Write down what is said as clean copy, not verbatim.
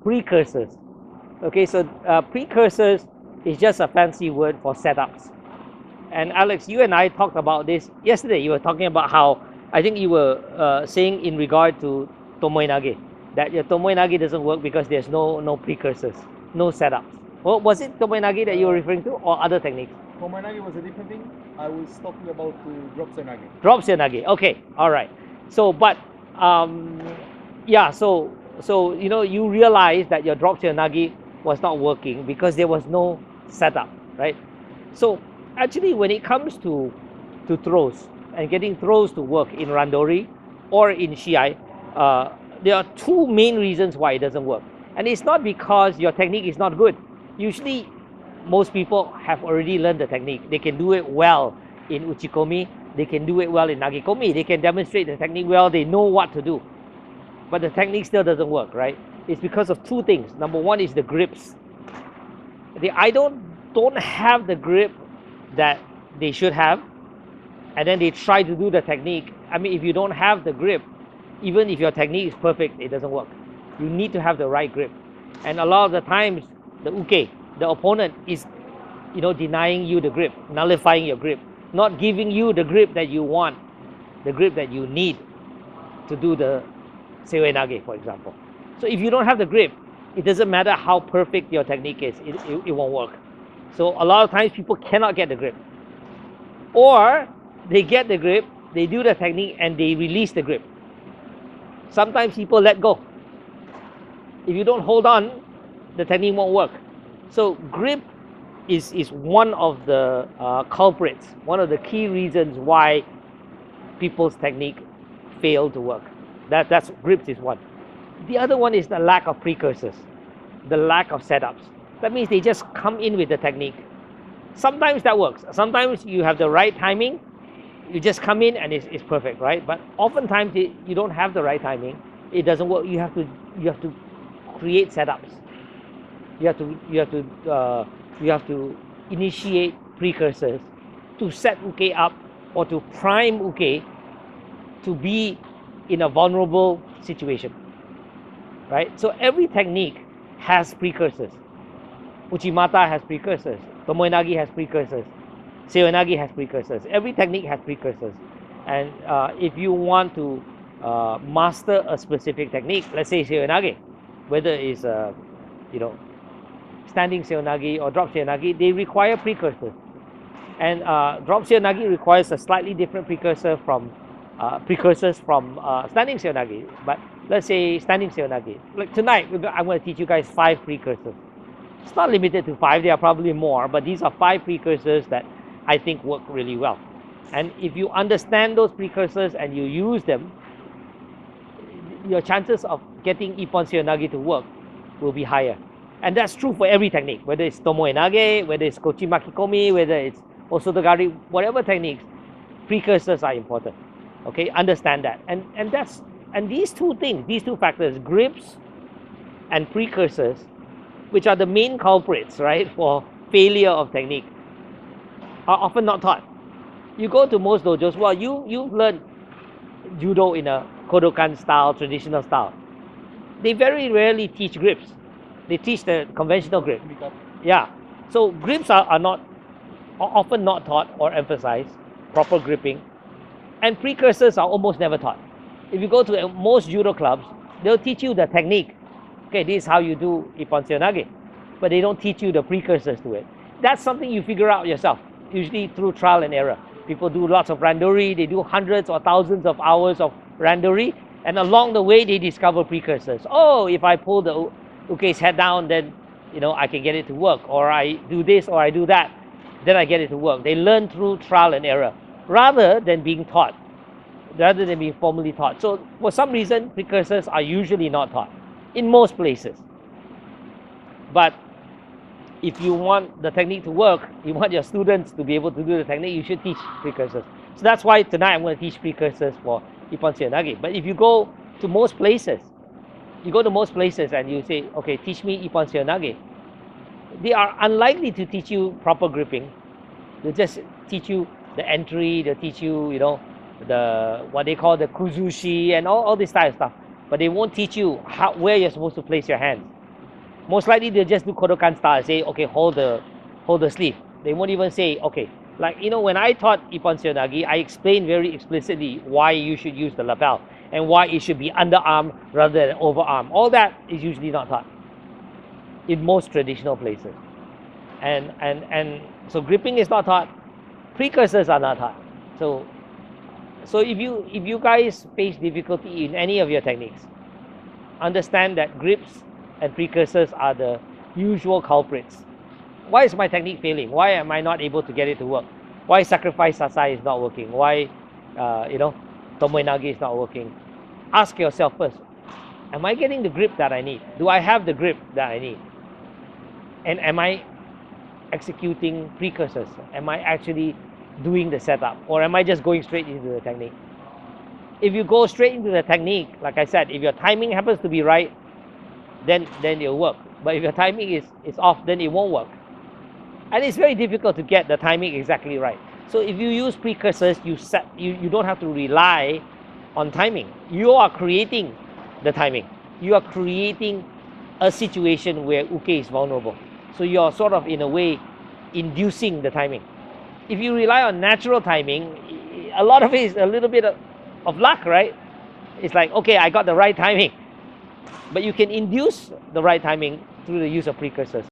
precursors. Okay, so precursors is just a fancy word for setups. And Alex, you and I talked about this yesterday. You were talking about how I think you were saying in regard to Tomoe-nage that your Tomoe-nage doesn't work because there's no precursors, no setups. Well, was it Tomoe-nage that you were referring to, or other techniques? Tomoe-nage was a different thing. I was talking about drop nage. Drop nage. Okay, all right. So, but um, yeah, so you realize that your drop nage was not working because there was no setup, right? So actually, when it comes to throws and getting throws to work in randori or in shiai, there are two main reasons why it doesn't work, and it's not because your technique is not good. Usually, most people have already learned the technique. They can do it well in uchikomi. They can do it well in nagekomi. They can demonstrate the technique well. They know what to do, but the technique still doesn't work, right? It's because of two things. Number one is the grips. I don't have the grip that they should have, and then they try to do the technique. I mean, if you don't have the grip, even if your technique is perfect, it doesn't work. You need to have the right grip, and a lot of the times the uke, the opponent, is denying you the grip, nullifying your grip, not giving you the grip that you want, the grip that you need to do the seoi nage, for example. So if you don't have the grip, it doesn't matter how perfect your technique is, it won't work. So a lot of times people cannot get the grip, or they get the grip, they do the technique, and they release the grip. Sometimes people let go. If you don't hold on, the technique won't work. So grip is one of the culprits, one of the key reasons why people's technique fail to work. That's grips is one. The other one is the lack of precursors, the lack of setups. That means they just come in with the technique. Sometimes that works. Sometimes you have the right timing, you just come in and it's perfect, right? But oftentimes you don't have the right timing. It doesn't work. You have to create setups. You have to initiate precursors to set uke up or to prime uke to be in a vulnerable situation, right? So every technique has precursors. Uchimata has precursors. Tomoe-nage has precursors. Seoi-nage has precursors. Every technique has precursors. And if you want to master a specific technique, let's say seoi-nage, whether it's standing seoi-nage or drop seoi-nage, they require precursors. And drop seoi-nage requires a slightly different precursors from standing seoi-nage. But let's say standing seoi-nage. Like tonight, I'm going to teach you guys 5 precursors. It's not limited to 5, there are probably more, but these are 5 precursors that I think work really well. And if you understand those precursors and you use them, your chances of getting Ippon seoi-nage to work will be higher. And that's true for every technique, whether it's Tomoe-nage, whether it's Kochi-maki-komi, whether it's Osotogari, whatever techniques, precursors are important. Okay, understand that. And these two things, these two factors, grips and precursors, which are the main culprits, right, for failure of technique, are often not taught. You go to most dojos, well, you've learned judo in a Kodokan style, traditional style. They very rarely teach grips. They teach the conventional grip. Yeah. So grips are often not taught or emphasized, proper gripping. And precursors are almost never taught. If you go to most judo clubs, they'll teach you the technique. Okay, this is how you do Ippon seoi-nage. But they don't teach you the precursors to it. That's something you figure out yourself, usually through trial and error. People do lots of randori, they do hundreds or thousands of hours of randori, and along the way they discover precursors. Oh, if I pull the uke's head down, then I can get it to work, or I do this or I do that, then I get it to work. They learn through trial and error rather than being taught, rather than being formally taught. So for some reason, precursors are usually not taught in most places. But if you want the technique to work, you want your students to be able to do the technique, you should teach precursors. So that's why tonight I'm going to teach precursors for Ippon seoi-nage. But if you go to most places, and you say, okay, teach me Ippon seoi-nage, they are unlikely to teach you proper gripping. They'll just teach you the entry, they'll teach you, the what they call the kuzushi and all this type of stuff. But they won't teach you where you're supposed to place your hands. Most likely they'll just do Kodokan style, say, okay, hold the sleeve. They won't even say, okay, like, when I taught Ippon Seonagi, I explained very explicitly why you should use the lapel and why it should be underarm rather than overarm. All that is usually not taught in most traditional places. And so gripping is not taught, precursors are not taught. So if you guys face difficulty in any of your techniques, understand that grips and precursors are the usual culprits. Why is my technique failing? Why am I not able to get it to work? Why sacrifice sasai is not working? Why tomoe nage is not working? Ask yourself first, am I getting the grip that I need? Do I have the grip that I need? And am I executing precursors? Am I actually doing the setup? Or am I just going straight into the technique? If you go straight into the technique, like I said, if your timing happens to be right, then it'll work. But if your timing is off, then it won't work. And it's very difficult to get the timing exactly right. So if you use precursors, you don't have to rely on timing. You are creating the timing. You are creating a situation where uke is vulnerable. So you're sort of, in a way, inducing the timing. If you rely on natural timing, a lot of it is a little bit of luck, right? It's like, okay, I got the right timing. But you can induce the right timing through the use of precursors.